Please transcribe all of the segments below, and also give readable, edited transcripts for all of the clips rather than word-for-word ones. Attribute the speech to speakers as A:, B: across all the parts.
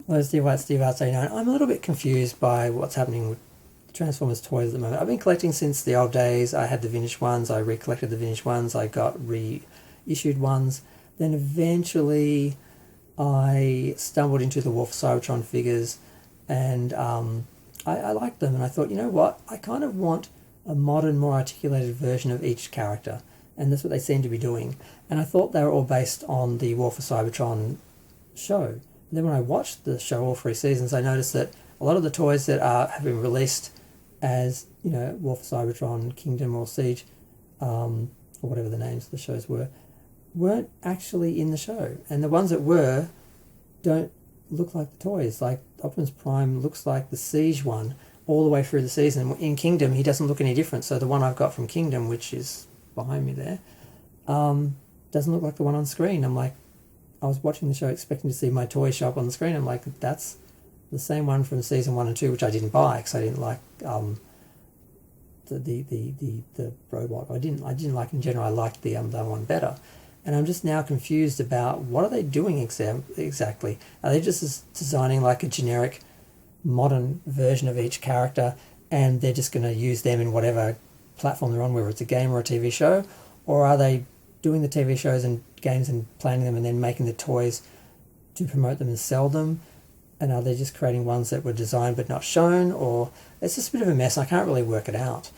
A: Hello, Steve White, Steve Arts 89. I'm a little bit confused by what's happening with Transformers toys at the moment. I've been collecting since the old days. I had the vintage ones, I recollected the vintage ones, I got reissued ones. Then eventually I stumbled into the War for Cybertron figures, and I liked them, and I thought, you know what, I kind of want a modern, more articulated version of each character, and that's what they seem to be doing. And I thought they were all based on the War for Cybertron show. And then when I watched the show all 3 seasons, I noticed that a lot of the toys that have been released as, you know, War for Cybertron, Kingdom or Siege, or whatever the names of the shows were, weren't actually in the show. And the ones that were don't look like the toys. Like Optimus Prime looks like the Siege one all the way through the season. In Kingdom, he doesn't look any different. So the one I've got from Kingdom, which is behind me there, doesn't look like the one on screen. I'm like, I was watching the show expecting to see my toy show up on the screen. I'm like, that's the same one from season 1 and 2, which I didn't buy because I didn't like the robot. I didn't like in general. I liked the other one better. And I'm just now confused about what are they doing exactly? Are they just designing like a generic modern version of each character, and they're just going to use them in whatever platform they're on, whether it's a game or a TV show? Or are they doing the TV shows and games and planning them and then making the toys to promote them and sell them? And are they just creating ones that were designed but not shown? Or it's just a bit of a mess. I can't really work it out.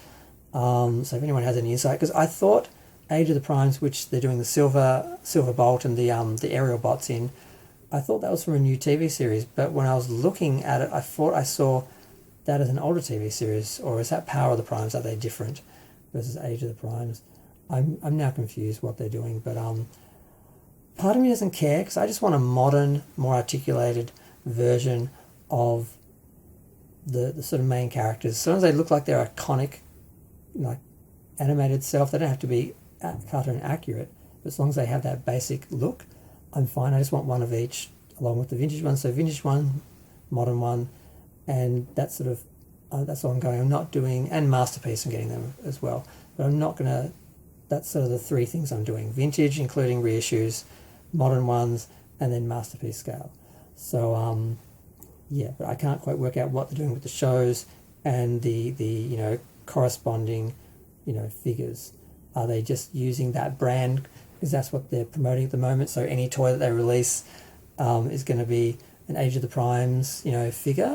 A: So if anyone has any insight, because I thought Age of the Primes, which they're doing the Silver Bolt and the aerial bots in, I thought that was from a new TV series. But when I was looking at it, I thought I saw that as an older TV series. Or is that Power of the Primes? Are they different versus Age of the Primes? I'm now confused what they're doing. But part of me doesn't care, because I just want a modern, more articulated version of the sort of main characters. As long as they look like they're iconic, like animated self, they don't have to be cartoon accurate, but as long as they have that basic look, I'm fine. I just want one of each along with the vintage one. So vintage one, modern one, and that's sort of that's all I'm going. I'm not doing, and Masterpiece I'm getting them as well, but I'm not gonna, that's sort of the 3 things I'm doing: vintage, including reissues, modern ones, and then Masterpiece scale. So yeah, but I can't quite work out what they're doing with the shows and the you know, corresponding, you know, figures. Are they just using that brand because that's what they're promoting at the moment? So any toy that they release is going to be an Age of the Primes, you know, figure,